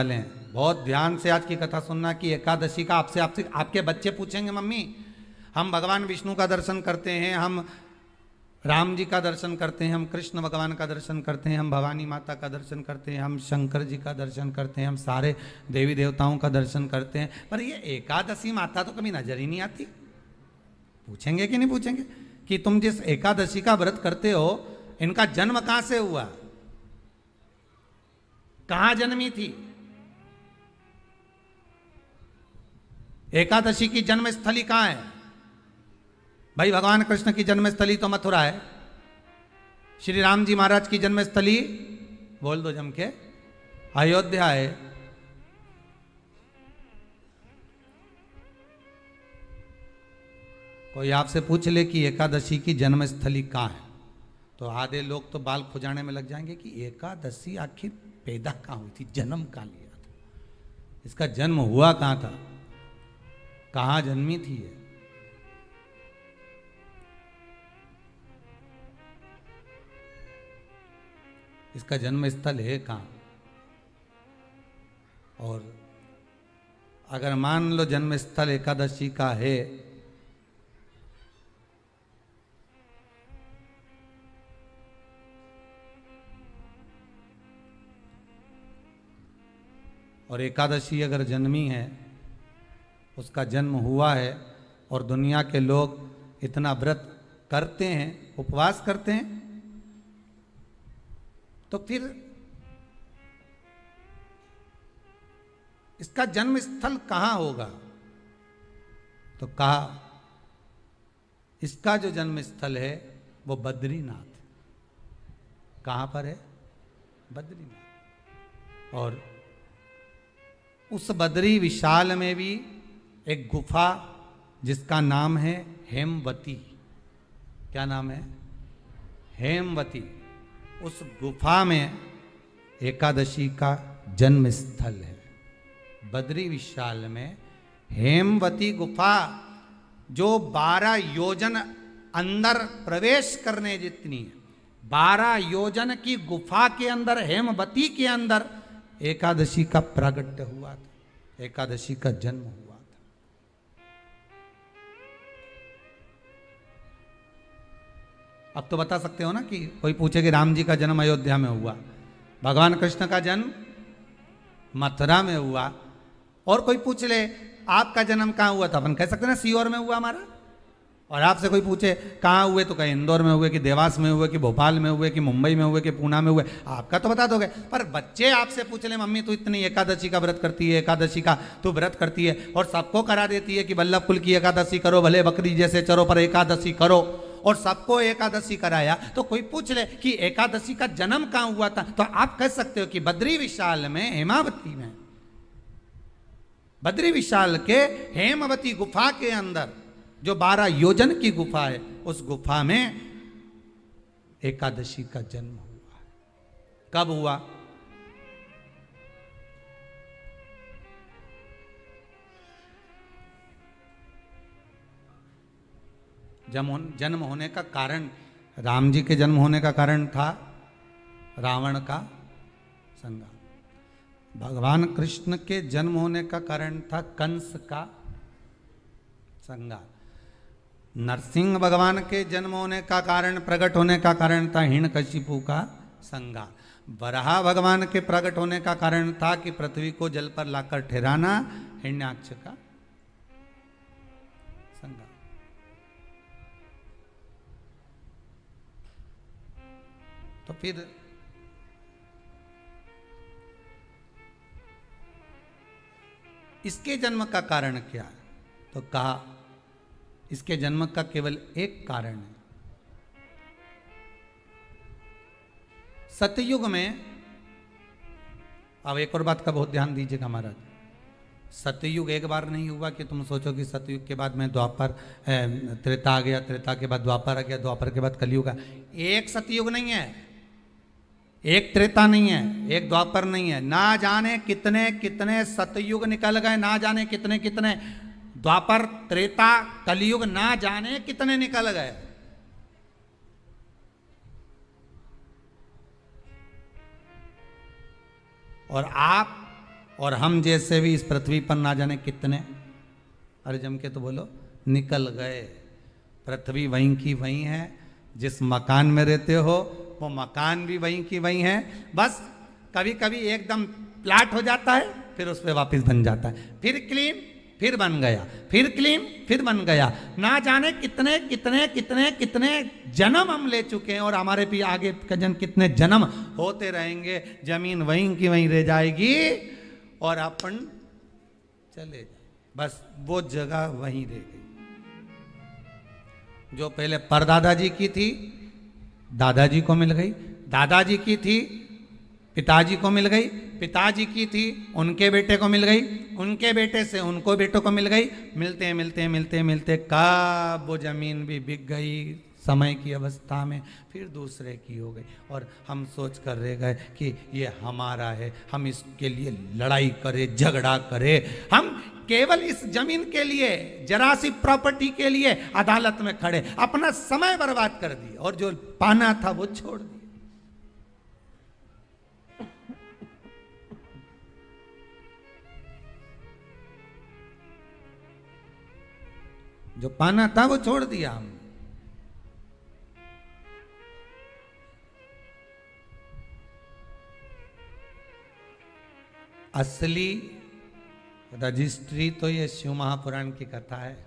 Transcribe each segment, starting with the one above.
वाले हैं। बहुत ध्यान से आज की कथा सुनना कि एकादशी का आपसे आपसे आपके बच्चे पूछेंगे, मम्मी हम भगवान विष्णु का दर्शन करते हैं, हम राम जी का दर्शन करते हैं, हम कृष्ण भगवान का दर्शन करते हैं, हम भवानी माता का दर्शन करते हैं, हम शंकर जी का दर्शन करते हैं, हम सारे देवी देवताओं का दर्शन करते हैं, पर ये एकादशी माता तो कभी नजर ही नहीं आती। पूछेंगे कि नहीं पूछेंगे कि तुम जिस एकादशी का व्रत करते हो इनका जन्म कहां से हुआ, कहां जन्मी थी? एकादशी की जन्मस्थली कहां है? भाई भगवान कृष्ण की जन्मस्थली तो मथुरा है, श्री राम जी महाराज की जन्मस्थली बोल दो जम के अयोध्या है। कोई आपसे पूछ ले कि एकादशी की जन्मस्थली कहां है तो आधे लोग तो बाल खुजाने में लग जाएंगे कि एकादशी आखिर पैदा कहां हुई थी, जन्म कहां लिया था, इसका जन्म हुआ कहां था, कहां जन्मी थी ये? इसका जन्म स्थल है कहां? और अगर मान लो जन्म स्थल एकादशी का है और एकादशी अगर जन्मी है, उसका जन्म हुआ है और दुनिया के लोग इतना व्रत करते हैं, उपवास करते हैं, तो फिर इसका जन्म स्थल कहां होगा? तो कहा इसका जो जन्म स्थल है वो बद्रीनाथ। कहां पर है? बद्रीनाथ। और उस बद्री विशाल में भी एक गुफा जिसका नाम है हेमवती। क्या नाम है? हेमवती। उस गुफा में एकादशी का जन्म स्थल है। बद्री विशाल में हेमवती गुफा जो 12 योजन अंदर प्रवेश करने जितनी है, 12 योजन की गुफा के अंदर, हेमवती के अंदर एकादशी का प्रागट्य हुआ था, एकादशी का जन्म हुआ था। अब तो बता सकते हो ना कि कोई पूछे कि राम जी का जन्म अयोध्या में हुआ, भगवान कृष्ण का जन्म मथुरा में हुआ, और कोई पूछ ले आपका जन्म कहां हुआ था, अपन कह सकते ना सीहोर में हुआ हमारा। और आपसे कोई पूछे कहाँ हुए तो कहीं इंदौर में हुए, कि देवास में हुए, कि भोपाल में हुए, कि मुंबई में हुए, कि पूना में हुए, आपका तो बता दोगे। पर बच्चे आपसे पूछ ले मम्मी तू इतनी एकादशी का व्रत करती है, एकादशी का तू व्रत करती है और सबको करा देती है कि वल्लभ कुल की एकादशी करो, भले बकरी जैसे चरो पर एकादशी करो, और सबको एकादशी कराया, तो कोई पूछ ले कि एकादशी का जन्म कहाँ हुआ था, तो आप कह सकते हो कि बद्री विशाल में, हेमावती में, बद्री विशाल के हेमवती गुफा के अंदर जो 12 योजन की गुफा है, उस गुफा में एकादशी का जन्म हुआ। कब हुआ? जन्म होने का कारण, राम जी के जन्म होने का कारण था रावण का संहार। भगवान कृष्ण के जन्म होने का कारण था कंस का संहार। नरसिंह भगवान के जन्म होने का कारण, प्रकट होने का कारण था हिरण्यकशिपु का संहार। वराह भगवान के प्रकट होने का कारण था कि पृथ्वी को जल पर लाकर ठहराना, हिरण्याक्ष का संहार। तो फिर इसके जन्म का कारण क्या है? तो कहा इसके जन्म का केवल एक कारण है। सतयुग में, अब एक और बात का बहुत ध्यान दीजिएगा महाराज, सतयुग एक बार नहीं हुआ कि तुम सोचो कि सतयुग के बाद में द्वापर, त्रेता आ गया, त्रेता के बाद द्वापर आ गया, द्वापर के बाद कलयुग आ। एक सतयुग नहीं है, एक त्रेता नहीं है, एक द्वापर नहीं है, ना जाने कितने कितने सतयुग निकल गए, ना जाने कितने कितने द्वापर, त्रेता, कलयुग, ना जाने कितने निकल गए। और आप और हम जैसे भी इस पृथ्वी पर ना जाने कितने, अरे जम के तो बोलो, निकल गए। पृथ्वी वहीं की वहीं है, जिस मकान में रहते हो वो मकान भी वहीं की वहीं है। बस कभी कभी एकदम प्लाट हो जाता है, फिर उस पर वापस बन जाता है, फिर क्लीन, फिर बन गया, फिर क्लीन, फिर बन गया। ना जाने कितने कितने कितने कितने जन्म हम ले चुके हैं, और हमारे भी आगे का जन्म कितने जन्म होते रहेंगे। जमीन वहीं की वहीं रह जाएगी और अपन चले जाए, बस वो जगह वहीं रह गई। जो पहले परदादा जी की थी, दादाजी को मिल गई, दादाजी की थी, पिताजी को मिल गई, पिताजी की थी, उनके बेटे को मिल गई, उनके बेटे से उनको बेटों को मिल गई। मिलते मिलते मिलते मिलते कब वो जमीन भी बिक गई समय की अवस्था में, फिर दूसरे की हो गई। और हम सोच कर रह गए कि ये हमारा है, हम इसके लिए लड़ाई करें, झगड़ा करें। हम केवल इस जमीन के लिए, जरा सी प्रॉपर्टी के लिए अदालत में खड़े, अपना समय बर्बाद कर दिए और जो पाना था वो छोड़ दिया। जो पाना था वो छोड़ दिया हमने। असली रजिस्ट्री तो ये शिव महापुराण की कथा है,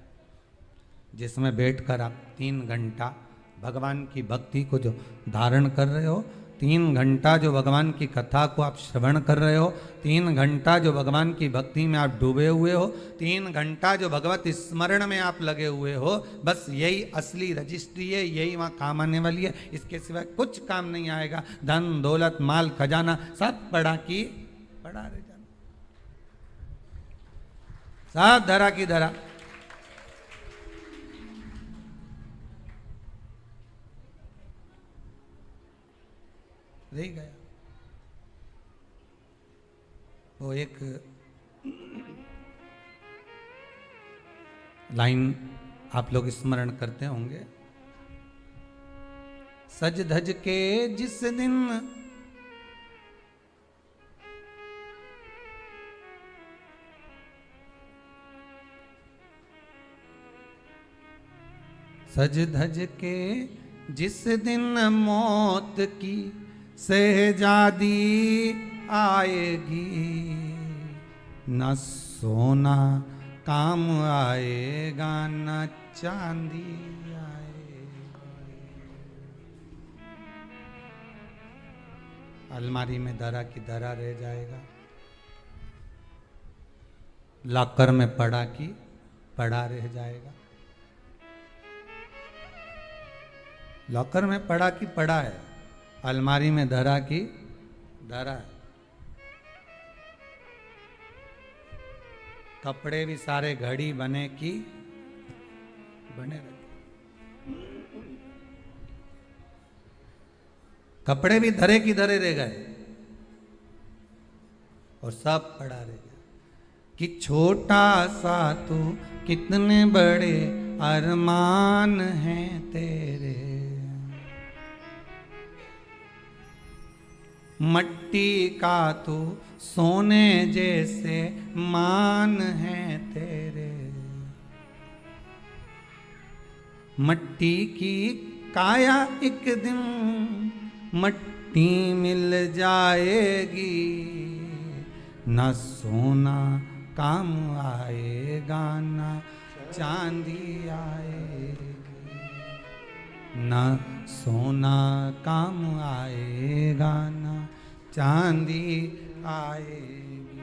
जिसमें बैठकर आप 3 घंटा भगवान की भक्ति को जो धारण कर रहे हो, 3 घंटा जो भगवान की कथा को आप श्रवण कर रहे हो, 3 घंटा जो भगवान की भक्ति में आप डूबे हुए हो, 3 घंटा जो भगवत स्मरण में आप लगे हुए हो, बस यही असली रजिस्ट्री है, यही वहाँ काम आने वाली है। इसके सिवाय कुछ काम नहीं आएगा। धन दौलत माल खजाना सब पड़ा की पड़ा रह जाना, सब धरा की धरा। रह गया। वो एक लाइन आप लोग स्मरण करते होंगे, सज धज के जिस दिन सज धज के जिस दिन मौत की शहजादी आएगी, न सोना काम आएगा न चांदी आएगी। अलमारी में धरा की धरा रह जाएगा, लॉकर में पड़ा की पड़ा रह जाएगा। लॉकर में पड़ा की पड़ा है, अलमारी में धरा की धरा है। कपड़े भी सारे घड़ी बने की बने रहे, कपड़े भी धरे की धरे रह गए और सब पड़ा रह गया। कि छोटा सा तू कितने बड़े अरमान हैं तेरे, मट्टी का तू सोने जैसे मान है तेरे। मट्टी की काया एक दिन मट्टी मिल जाएगी, न सोना काम आएगा न चांदी आएगी, न सोना काम आएगा न चांदी आएगी।